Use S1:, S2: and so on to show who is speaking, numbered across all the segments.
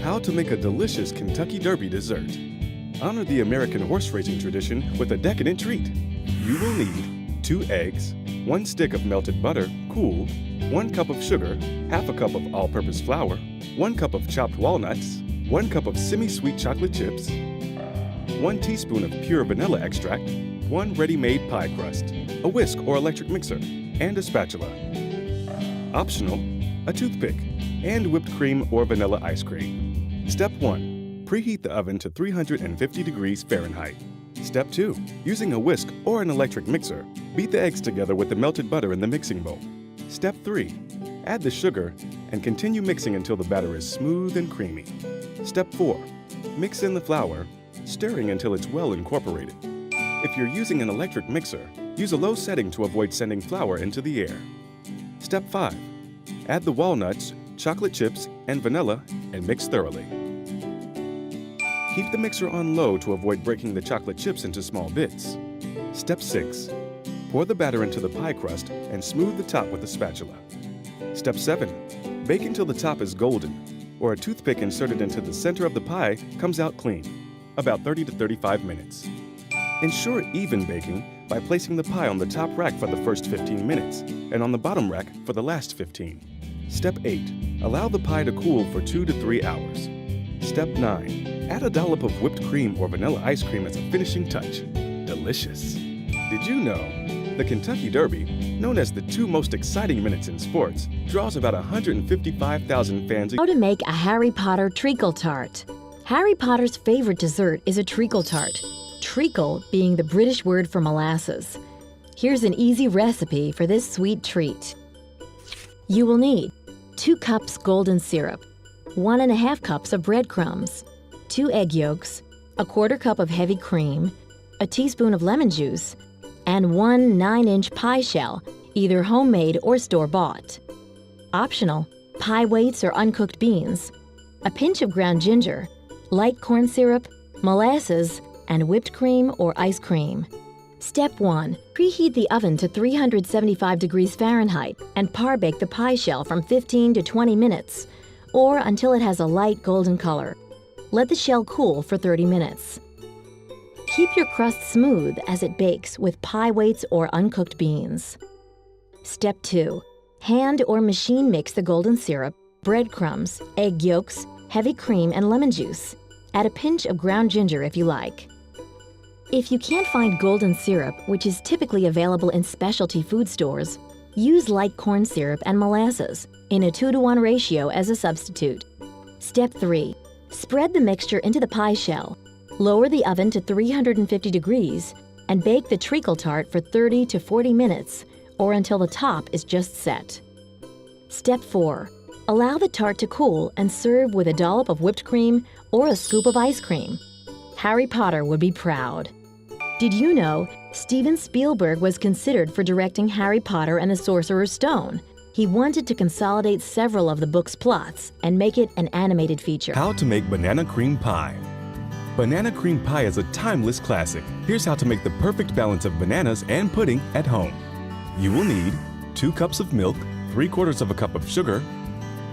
S1: How to make a delicious Kentucky Derby dessert. Honor the American horse racing tradition with a decadent treat. You will need 2 eggs, 1 stick of melted butter, cool, 1 cup of sugar, half a cup of all-purpose flour, 1 cup of chopped walnuts, 1 cup of semi-sweet chocolate chips, 1 teaspoon of pure vanilla extract, 1 ready-made pie crust, a whisk or electric mixer, and a spatula. Optional, a toothpick, and whipped cream or vanilla ice cream. Step 1. Preheat the oven to 350 degrees Fahrenheit. Step 2. Using a whisk or an electric mixer, beat the eggs together with the melted butter in the mixing bowl. Step 3. Add the sugar and continue mixing until the batter is smooth and creamy. Step 4. Mix in the flour, stirring until it's well incorporated. If you're using an electric mixer, use a low setting to avoid sending flour into the air. Step 5. Add the walnuts, chocolate chips, and vanilla and mix thoroughly. Keep the mixer on low to avoid breaking the chocolate chips into small bits. Step 6. Pour the batter into the pie crust and smooth the top with a spatula. Step 7. Bake until the top is golden, or a toothpick inserted into the center of the pie comes out clean, about 30 to 35 minutes. Ensure even baking by placing the pie on the top rack for the first 15 minutes and on the bottom rack for the last 15. Step 8. Allow the pie to cool for 2 to 3 hours. Step 9. Add a dollop of whipped cream or vanilla ice cream as a finishing touch. Delicious. Did you know? The Kentucky Derby, known as the 2 most exciting minutes in sports, draws about 155,000 fans.
S2: How to make a Harry Potter treacle tart. Harry Potter's favorite dessert is a treacle tart, treacle being the British word for molasses. Here's an easy recipe for this sweet treat. You will need 2 cups golden syrup, 1½ cups of breadcrumbs, 2 egg yolks, a 1/4 cup of heavy cream, a teaspoon of lemon juice, and 1 9-inch pie shell, either homemade or store-bought. Optional, pie weights or uncooked beans, a pinch of ground ginger, light corn syrup, molasses, and whipped cream or ice cream. Step 1. Preheat the oven to 375 degrees Fahrenheit and par-bake the pie shell from 15 to 20 minutes, or until it has a light golden color. Let the shell cool for 30 minutes. Keep your crust smooth as it bakes with pie weights or uncooked beans. Step 2. Hand or machine mix the golden syrup, breadcrumbs, egg yolks, heavy cream, and lemon juice. Add a pinch of ground ginger if you like. If you can't find golden syrup, which is typically available in specialty food stores, use light corn syrup and molasses in a 2-to-1 ratio as a substitute. Step 3. Spread the mixture into the pie shell. Lower the oven to 350 degrees and bake the treacle tart for 30 to 40 minutes or until the top is just set. Step 4. Allow the tart to cool and serve with a dollop of whipped cream or a scoop of ice cream. Harry Potter would be proud. Did you know Steven Spielberg was considered for directing Harry Potter and the Sorcerer's Stone? He wanted to consolidate several of the book's plots and make it an animated feature.
S1: How to make banana cream pie. Banana cream pie is a timeless classic. Here's how to make the perfect balance of bananas and pudding at home. You will need 2 cups of milk, 3/4 cup of sugar,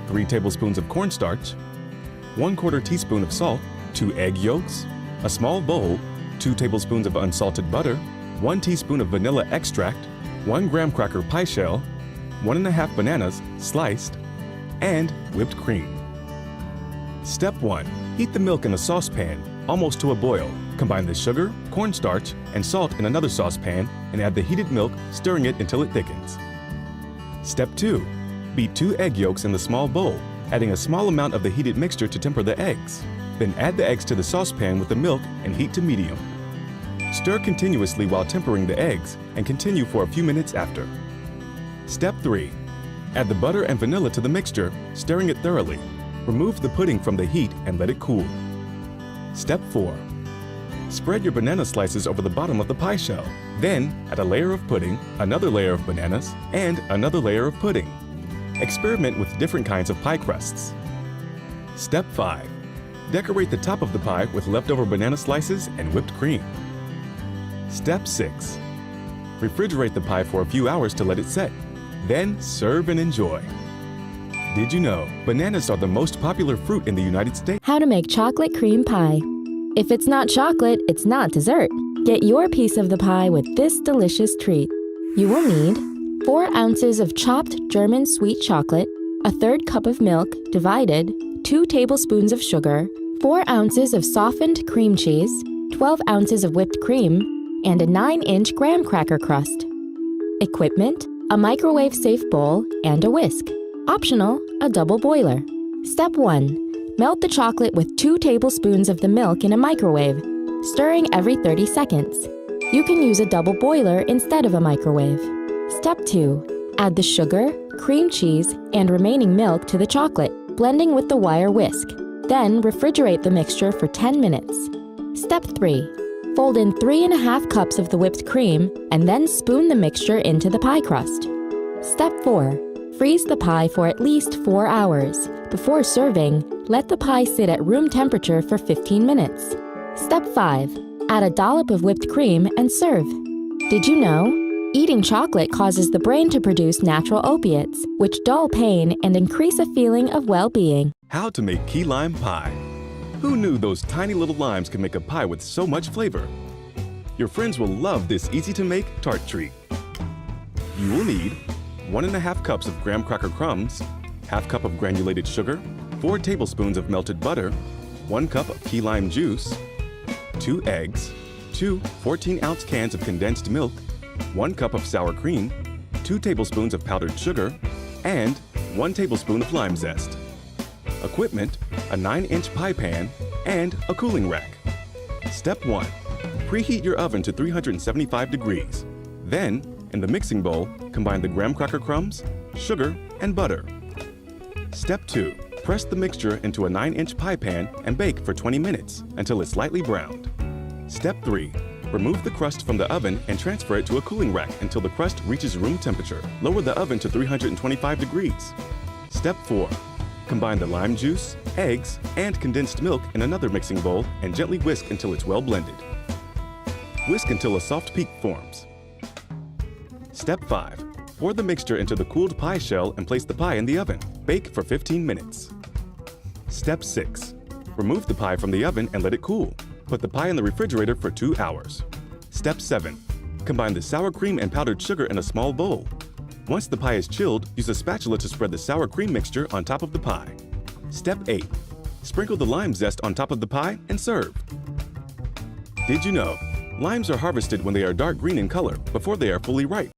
S1: 3 tablespoons of cornstarch, 1/4 teaspoon of salt, 2 egg yolks, a small bowl, 2 tablespoons of unsalted butter, 1 teaspoon of vanilla extract, 1 graham cracker pie shell, 1½ bananas sliced, and whipped cream. Step 1. Heat the milk in a saucepan almost to a boil. Combine the sugar, cornstarch, and salt in another saucepan and add the heated milk, stirring it until it thickens. Step 2. Beat 2 egg yolks in the small bowl, adding a small amount of the heated mixture to temper the eggs. Then add the eggs to the saucepan with the milk and heat to medium. Stir continuously while tempering the eggs and continue for a few minutes after. Step 3. Add the butter and vanilla to the mixture, stirring it thoroughly. Remove the pudding from the heat and let it cool. Step 4. Spread your banana slices over the bottom of the pie shell. Then add a layer of pudding, another layer of bananas, and another layer of pudding. Experiment with different kinds of pie crusts. Step 5. Decorate the top of the pie with leftover banana slices and whipped cream. Step 6. Refrigerate the pie for a few hours to let it set. Then serve and enjoy. Did you know bananas are the most popular fruit in the United States?
S3: How to make chocolate cream pie. If it's not chocolate, it's not dessert. Get your piece of the pie with this delicious treat. You will need 4 ounces of chopped German sweet chocolate, a third cup of milk divided, 2 tablespoons of sugar, 4 ounces of softened cream cheese, 12 ounces of whipped cream, and a 9-inch graham cracker crust. Equipment: a microwave-safe bowl and a whisk. Optional, a double boiler. Step 1. Melt the chocolate with 2 tablespoons of the milk in a microwave, stirring every 30 seconds. You can use a double boiler instead of a microwave. Step 2. Add the sugar, cream cheese, and remaining milk to the chocolate, blending with the wire whisk. Then refrigerate the mixture for 10 minutes. Step 3. Fold in 3½ cups of the whipped cream and then spoon the mixture into the pie crust. Step 4. Freeze the pie for at least 4 hours. Before serving, let the pie sit at room temperature for 15 minutes. Step 5. Add a dollop of whipped cream and serve. Did you know? Eating chocolate causes the brain to produce natural opiates, which dull pain and increase a feeling of well-being.
S1: How to make key lime pie. Who knew those tiny little limes can make a pie with so much flavor? Your friends will love this easy-to-make tart treat. You will need 1½ cups of graham cracker crumbs, ½ cup of granulated sugar, 4 tablespoons of melted butter, 1 cup of key lime juice, 2 eggs, 2 14-ounce cans of condensed milk, 1 cup of sour cream, 2 tablespoons of powdered sugar, and 1 tablespoon of lime zest. Equipment: a 9-inch pie pan and a cooling rack. Step 1. Preheat your oven to 375 degrees. Then, in the mixing bowl, combine the graham cracker crumbs, sugar, and butter. Step 2. Press the mixture into a 9-inch pie pan and bake for 20 minutes until it's lightly browned. Step 3. Remove the crust from the oven and transfer it to a cooling rack until the crust reaches room temperature. Lower the oven to 325 degrees. Step 4. Combine the lime juice, eggs, and condensed milk in another mixing bowl and gently whisk until it's well blended. Whisk until a soft peak forms. Step 5. Pour the mixture into the cooled pie shell and place the pie in the oven. Bake for 15 minutes. Step 6. Remove the pie from the oven and let it cool. Put the pie in the refrigerator for 2 hours. Step 7. Combine the sour cream and powdered sugar in a small bowl. Once the pie is chilled, use a spatula to spread the sour cream mixture on top of the pie. Step 8. Sprinkle the lime zest on top of the pie and serve. Did you know? Limes are harvested when they are dark green in color, before they are fully ripe.